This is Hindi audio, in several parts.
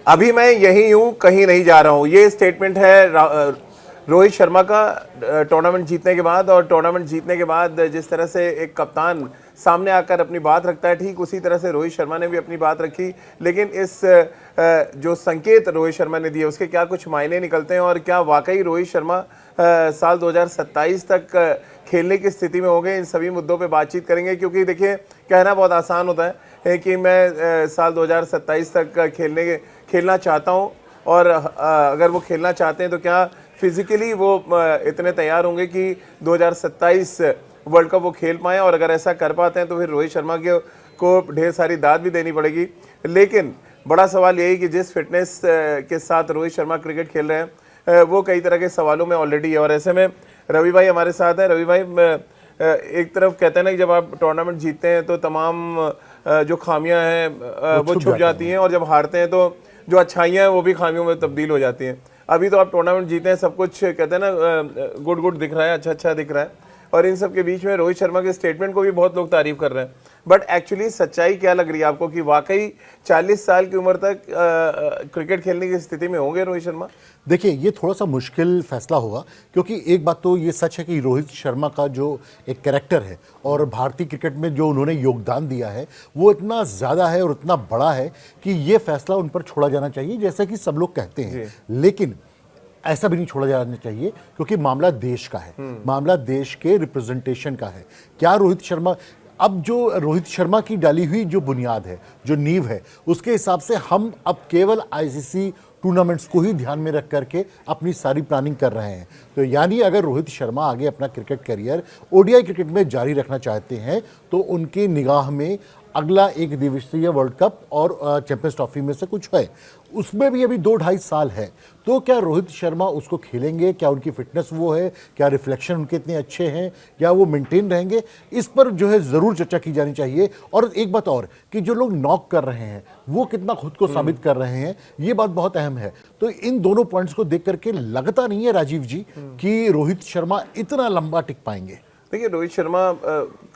अभी मैं यही हूं, कहीं नहीं जा रहा हूं। ये स्टेटमेंट है रोहित शर्मा का टूर्नामेंट जीतने के बाद। और टूर्नामेंट जीतने के बाद जिस तरह से एक कप्तान सामने आकर अपनी बात रखता है, ठीक उसी तरह से रोहित शर्मा ने भी अपनी बात रखी। लेकिन इस जो संकेत रोहित शर्मा ने दिए उसके क्या कुछ मायने निकलते हैं, और क्या वाकई रोहित शर्मा साल 2027 तक खेलने की स्थिति में होंगे, इन सभी मुद्दों पे बातचीत करेंगे। क्योंकि देखिए, कहना बहुत आसान होता है कि मैं साल 2027 तक खेलना चाहता हूं, और अगर वो खेलना चाहते हैं तो क्या फिजिकली वो इतने तैयार होंगे कि 2027 वर्ल्ड कप वो खेल पाएँ। और अगर ऐसा कर पाते हैं तो फिर रोहित शर्मा को ढेर सारी दाद भी देनी पड़ेगी। लेकिन बड़ा सवाल यही कि जिस फिटनेस के साथ रोहित शर्मा क्रिकेट खेल रहे हैं वो कई तरह के सवालों में ऑलरेडी है। और ऐसे में रवि भाई हमारे साथ हैं। रवि भाई, एक तरफ कहते हैं ना कि जब आप टूर्नामेंट जीतते हैं तो तमाम जो खामियां हैं वो छुप जाती हैं, और जब हारते हैं तो जो अच्छाइयां हैं वो भी खामियों में तब्दील हो जाती हैं। अभी तो आप टूर्नामेंट जीते हैं, सब कुछ कहते हैं ना गुड गुड दिख रहा है, अच्छा अच्छा दिख रहा है, और इन सब के बीच में रोहित शर्मा के स्टेटमेंट को भी बहुत लोग तारीफ कर रहे हैं। बट एक्चुअली सच्चाई क्या लग रही है आपको कि वाकई 40 साल की उम्र तक क्रिकेट खेलने की स्थिति में होंगे रोहित शर्मा? देखिए, ये थोड़ा सा मुश्किल फैसला होगा, क्योंकि एक बात तो ये सच है कि रोहित शर्मा का जो एक कैरेक्टर है और भारतीय क्रिकेट में जो उन्होंने योगदान दिया है वो इतना ज़्यादा है और इतना बड़ा है कि ये फैसला उन पर छोड़ा जाना चाहिए, जैसा कि सब लोग कहते हैं। लेकिन ऐसा भी नहीं छोड़ा जाना चाहिए, क्योंकि मामला देश का है, मामला देश के रिप्रेजेंटेशन का है। क्या रोहित शर्मा, अब जो रोहित शर्मा की डाली हुई जो बुनियाद है, जो नींव है, उसके हिसाब से हम अब केवल आईसीसी टूर्नामेंट्स को ही ध्यान में रख करके अपनी सारी प्लानिंग कर रहे हैं। तो यानी अगर रोहित शर्मा आगे अपना क्रिकेट करियर ओडीआई क्रिकेट में जारी रखना चाहते हैं तो उनकी निगाह में अगला एक दिवसीय वर्ल्ड कप और चैंपियंस ट्रॉफी में से कुछ है, उसमें भी अभी 2-2.5 साल है। तो क्या रोहित शर्मा उसको खेलेंगे? क्या उनकी फिटनेस वो है? क्या रिफ्लेक्शन उनके इतने अच्छे हैं? या वो मेंटेन रहेंगे? इस पर जो है ज़रूर चर्चा की जानी चाहिए। और एक बात और कि जो लोग नॉक कर रहे हैं वो कितना खुद को साबित कर रहे हैं, ये बात बहुत अहम है। तो इन दोनों पॉइंट्स को देख करके लगता नहीं है राजीव जी कि रोहित शर्मा इतना लंबा टिक पाएंगे। देखिए, रोहित शर्मा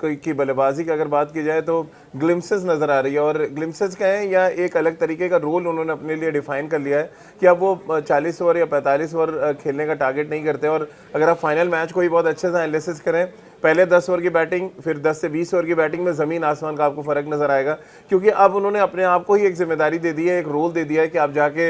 की बल्लेबाजी की अगर बात की जाए तो ग्लिम्सेस नज़र आ रही है, और ग्लिम्सेस क्या है, या एक अलग तरीके का रोल उन्होंने अपने लिए डिफाइन कर लिया है कि अब वो 40 ओवर या 45 ओवर खेलने का टारगेट नहीं करते। और अगर आप फाइनल मैच को ही बहुत अच्छे से एनालिसिस करें, पहले 10 ओवर की बैटिंग, फिर 10 से 20 ओवर की बैटिंग में ज़मीन आसमान का आपको फ़र्क नज़र आएगा। क्योंकि अब उन्होंने अपने आप को ही एक जिम्मेदारी दे दी है, एक रोल दे दिया है कि आप जाके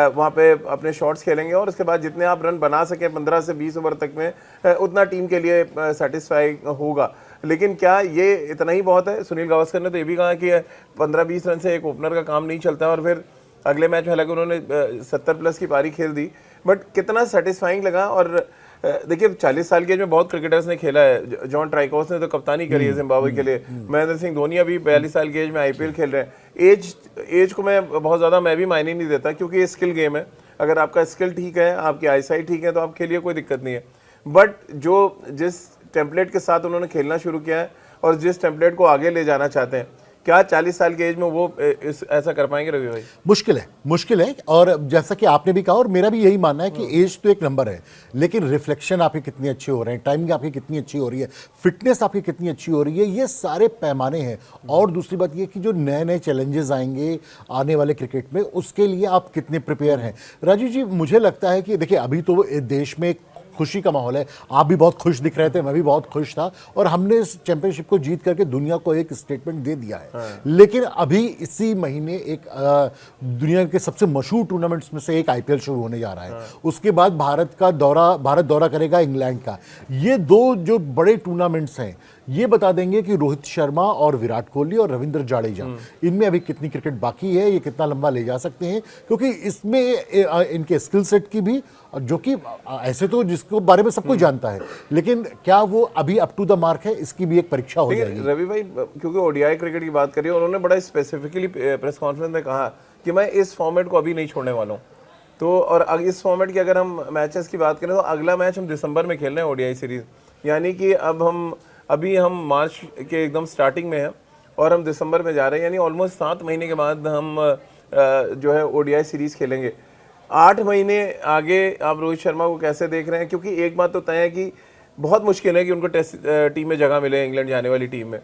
वहाँ पे अपने शॉट्स खेलेंगे, और उसके बाद जितने आप रन बना सकें 15 से 20 ओवर तक में, उतना टीम के लिए सेटिस्फाई होगा। लेकिन क्या ये इतना ही बहुत है? सुनील गावस्कर ने तो ये भी कहा कि 15-20 रन से एक ओपनर का काम नहीं चलता। और फिर अगले मैच में हालांकि उन्होंने 70+ की पारी खेल दी, बट कितना सेटिस्फाइंग लगा। और देखिए, 40 साल की एज में बहुत क्रिकेटर्स ने खेला है। जॉन ट्राइकोस ने तो कप्तानी करी है जिम्बाब्वे के लिए। महेंद्र सिंह धोनी अभी 42 साल की एज में आईपीएल खेल रहे हैं। एज को मैं बहुत ज़्यादा मैं भी मायने नहीं देता, क्योंकि ये स्किल गेम है। अगर आपका स्किल ठीक है, आपकी आईसाइट ठीक है, तो आप खेलिए, कोई दिक्कत नहीं है। बट जिस टेम्पलेट के साथ उन्होंने खेलना शुरू किया है और जिस टेम्पलेट को आगे ले जाना चाहते हैं, क्या 40 साल की एज में वो ऐसा कर पाएंगे रवि भाई? मुश्किल है। और जैसा कि आपने भी कहा और मेरा भी यही मानना है कि एज तो एक नंबर है, लेकिन रिफ्लेक्शन आपके कितने अच्छे हो रहे हैं, टाइमिंग आपकी कितनी अच्छी हो रही है, फिटनेस आपकी कितनी अच्छी हो रही है, ये सारे पैमाने हैं। और दूसरी बात ये कि जो नए नए चैलेंजेस आएंगे आने वाले क्रिकेट में, उसके लिए आप कितने प्रिपेयर हैं। राजीव जी, मुझे लगता है कि देखिए, अभी तो देश में खुशी का माहौल है। आप भी बहुत खुश दिख रहे थे, मैं भी बहुत खुश था, और हमने इस चैंपियनशिप को जीत करके दुनिया को एक स्टेटमेंट दे दिया है। लेकिन अभी इसी महीने एक दुनिया के सबसे मशहूर टूर्नामेंट्स में से एक आईपीएल शुरू होने जा रहा है। उसके बाद भारत दौरा करेगा इंग्लैंड का। ये दो जो बड़े टूर्नामेंट्स हैं, ये बता देंगे कि रोहित शर्मा और विराट कोहली और रविंद्र जाडेजा, इनमें अभी कितनी क्रिकेट बाकी है, ये कितना लंबा ले जा सकते हैं। क्योंकि इसमें इनके स्किल सेट की भी, जो कि ऐसे तो जिसको बारे में सब कोई जानता है, लेकिन क्या वो अभी अप टू द मार्क है, इसकी भी एक परीक्षा हो जाएगी। रवि भाई, क्योंकि ओडीआई क्रिकेट की बात करी, उन्होंने बड़ा स्पेसिफिकली प्रेस कॉन्फ्रेंस में कहा कि मैं इस फॉर्मेट को अभी नहीं छोड़ने वाला हूँ। तो और इस फॉर्मेट की अगर हम मैचेस की बात करें तो अगला मैच हम दिसंबर में खेल रहे हैं ओडीआई सीरीज, यानी कि अभी हम मार्च के एकदम स्टार्टिंग में हैं और हम दिसंबर में जा रहे हैं, यानी ऑलमोस्ट 7 महीने के बाद हम जो है ओडीआई सीरीज खेलेंगे। 8 महीने आगे आप रोहित शर्मा को कैसे देख रहे हैं? क्योंकि एक बात तो तय है कि बहुत मुश्किल है कि उनको टेस्ट टीम में जगह मिले, इंग्लैंड जाने वाली टीम में।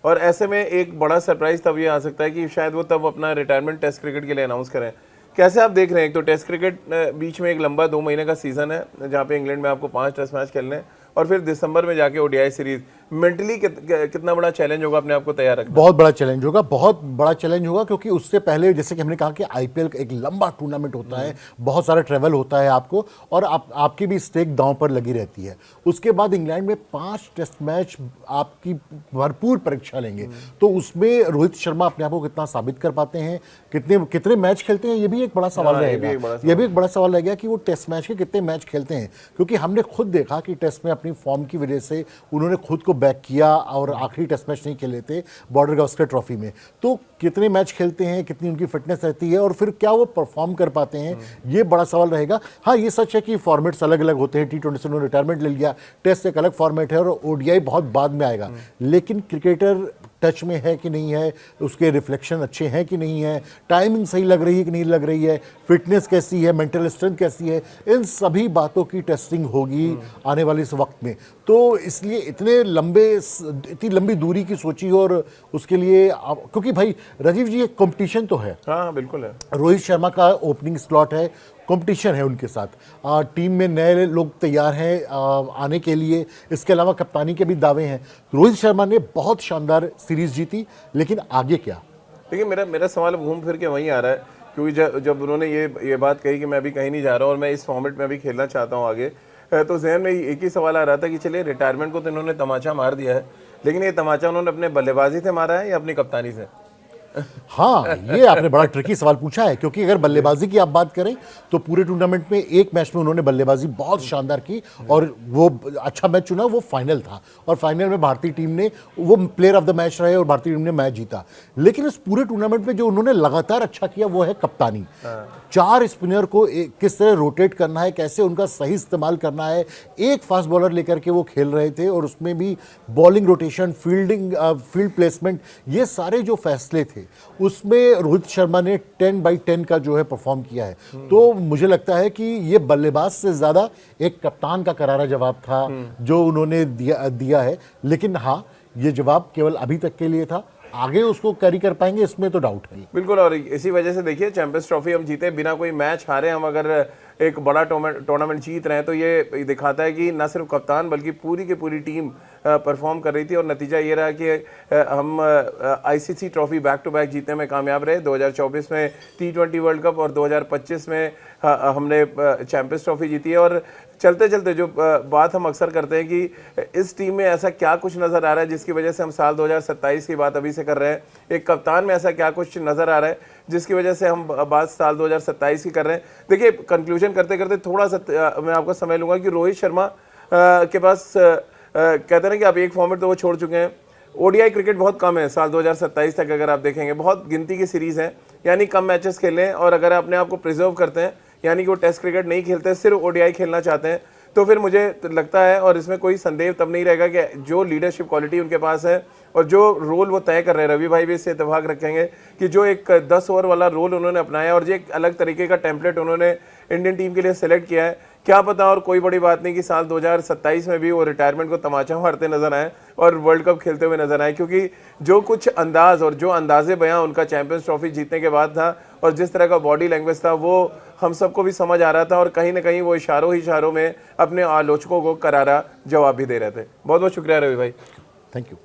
और ऐसे में एक बड़ा सरप्राइज तब ये आ सकता है कि शायद वो तब अपना रिटायरमेंट टेस्ट क्रिकेट के लिए अनाउंस करें। कैसे आप देख रहे हैं? एक तो टेस्ट क्रिकेट बीच में एक लंबा 2 महीने का सीजन है जहाँ पे इंग्लैंड में आपको 5 टेस्ट मैच खेलने हैं और फिर दिसंबर में जाके ओडीआई सीरीज, मेंटली कितना बड़ा चैलेंज होगा अपने आप को तैयार रखना? बहुत बड़ा चैलेंज होगा, बहुत बड़ा चैलेंज होगा, क्योंकि उससे पहले जैसे कि हमने कहा कि आईपीएल एक लंबा टूर्नामेंट होता है, बहुत सारा ट्रैवल होता है आपको, और आपकी भी स्टेक दांव पर लगी रहती है। उसके बाद इंग्लैंड में 5 टेस्ट मैच आपकी भरपूर परीक्षा लेंगे, तो उसमें रोहित शर्मा अपने आप को कितना साबित कर पाते हैं, कितने मैच खेलते हैं, ये भी एक बड़ा सवाल रहेगा। ये भी एक बड़ा सवाल रहेगा कि वो टेस्ट मैच के कितने मैच खेलते हैं, क्योंकि हमने खुद देखा कि टेस्ट में अपनी फॉर्म की वजह से उन्होंने खुद को बैक किया और आखिरी टेस्ट मैच नहीं खेले थे बॉर्डर गावस्कर ट्रॉफी में। तो कितने मैच खेलते हैं, कितनी उनकी फिटनेस रहती है और फिर क्या वो परफॉर्म कर पाते हैं, ये बड़ा सवाल रहेगा। हाँ, ये सच है कि फॉर्मेट्स अलग अलग होते हैं, T20 से उन्होंने रिटायरमेंट ले लिया, टेस्ट एक अलग फॉर्मेट है और ओडीआई बहुत बाद में आएगा, लेकिन क्रिकेटर टच में है कि नहीं है, उसके रिफ्लेक्शन अच्छे हैं कि नहीं है, टाइमिंग सही लग रही है कि नहीं लग रही है, फिटनेस कैसी है, मेंटल स्ट्रेंथ कैसी है, इन सभी बातों की टेस्टिंग होगी आने वाले इस वक्त में। तो इसलिए इतनी लंबी दूरी की सोची, और उसके लिए क्योंकि भाई राजीव जी, एक कंपटीशन तो है। हाँ बिल्कुल है। रोहित शर्मा का ओपनिंग स्लॉट है, कंपटीशन है उनके साथ, टीम में नए लोग तैयार हैं आने के लिए, इसके अलावा कप्तानी के भी दावे हैं। रोहित शर्मा ने बहुत शानदार सीरीज जीती, लेकिन आगे क्या? देखिए, मेरा सवाल घूम फिर के वहीं आ रहा है, क्योंकि जब उन्होंने ये बात कही कि मैं अभी कहीं नहीं जा रहा और मैं इस फॉर्मेट में अभी खेलना चाहता हूँ आगे, तो जहन में एक ही सवाल आ रहा था कि चलिए रिटायरमेंट को तो इन्होंने तमाचा मार दिया है, लेकिन ये तमाचा उन्होंने अपने बल्लेबाजी से मारा है या अपनी कप्तानी से? हाँ, ये आपने बड़ा ट्रिकी सवाल पूछा है, क्योंकि अगर बल्लेबाजी की आप बात करें तो पूरे टूर्नामेंट में एक मैच में उन्होंने बल्लेबाजी बहुत शानदार की और वो अच्छा मैच चुना, वो फाइनल था, और फाइनल में भारतीय टीम ने, वो प्लेयर ऑफ द मैच रहे और भारतीय टीम ने मैच जीता। लेकिन इस पूरे टूर्नामेंट में जो उन्होंने लगातार अच्छा किया वो है कप्तानी। 4 स्पिनर को किस तरह रोटेट करना है, कैसे उनका सही इस्तेमाल करना है, एक फास्ट बॉलर लेकर के वो खेल रहे थे, और उसमें भी बॉलिंग रोटेशन, फील्ड प्लेसमेंट, ये सारे जो फैसले थे उसमें रोहित शर्मा ने 10/10 का जो है परफॉर्म किया है। तो मुझे लगता है कि ये बल्लेबाज से ज्यादा एक कप्तान का करारा जवाब था जो उन्होंने दिया है। लेकिन हाँ, ये जवाब केवल अभी तक के लिए था, आगे उसको कैरी कर पाएंगे इसमें तो डाउट है। बिल्कुल, और इसी वजह से देखिए चैंपियंस ट्रॉफी हम जीते बिना कोई मैच हारे, हम अगर एक बड़ा टूर्नामेंट जीत रहे हैं तो ये दिखाता है कि न सिर्फ कप्तान बल्कि पूरी की पूरी टीम परफॉर्म कर रही थी, और नतीजा ये रहा कि हम ICC trophy back to back जीतने में कामयाब रहे। 2024 में T20 वर्ल्ड कप और 2025 में हमने चैंपियंस ट्रॉफी जीती है। और चलते चलते जो बात हम अक्सर करते हैं कि इस टीम में ऐसा क्या कुछ नज़र आ रहा है जिसकी वजह से हम साल 2027 की बात अभी से कर रहे हैं, एक कप्तान में ऐसा क्या कुछ नज़र आ रहा है जिसकी वजह से हम बात साल 2027 की कर रहे हैं। देखिए, कंक्लूजन करते करते थोड़ा सा मैं आपका समय लूँगा कि रोहित शर्मा के पास कहते हैं ना कि आप एक फॉर्मेट तो वो छोड़ चुके हैं, ओडीआई क्रिकेट बहुत कम है साल 2027 तक, अगर आप देखेंगे बहुत गिनती की सीरीज़ है, यानी कम मैचेस खेलें, और अगर अपने आप को प्रिजर्व करते हैं, यानी कि वो टेस्ट क्रिकेट नहीं खेलते, सिर्फ ओडीआई खेलना चाहते हैं, तो फिर मुझे लगता है, और इसमें कोई संदेह तब नहीं रहेगा कि जो लीडरशिप क्वालिटी उनके पास है और जो रोल वो तय कर रहे हैं, रवि भाई भी इससे इत्तेफाक रखेंगे कि जो एक 10 ओवर वाला रोल उन्होंने अपनाया और जो एक अलग तरीके का टेम्पलेट उन्होंने इंडियन टीम के लिए सेलेक्ट किया है, क्या पता और कोई बड़ी बात नहीं कि साल 2027 में भी वो रिटायरमेंट को तमाचा मारते नजर आए और वर्ल्ड कप खेलते हुए नजर आए, क्योंकि जो कुछ अंदाज और जो अंदाजे बयां उनका चैंपियंस ट्रॉफी जीतने के बाद था और जिस तरह का बॉडी लैंग्वेज था, वो हम सबको भी समझ आ रहा था, और कहीं ना कहीं वो इशारों में अपने आलोचकों को करारा जवाब भी दे रहे थे। बहुत बहुत शुक्रिया रवि भाई, थैंक यू।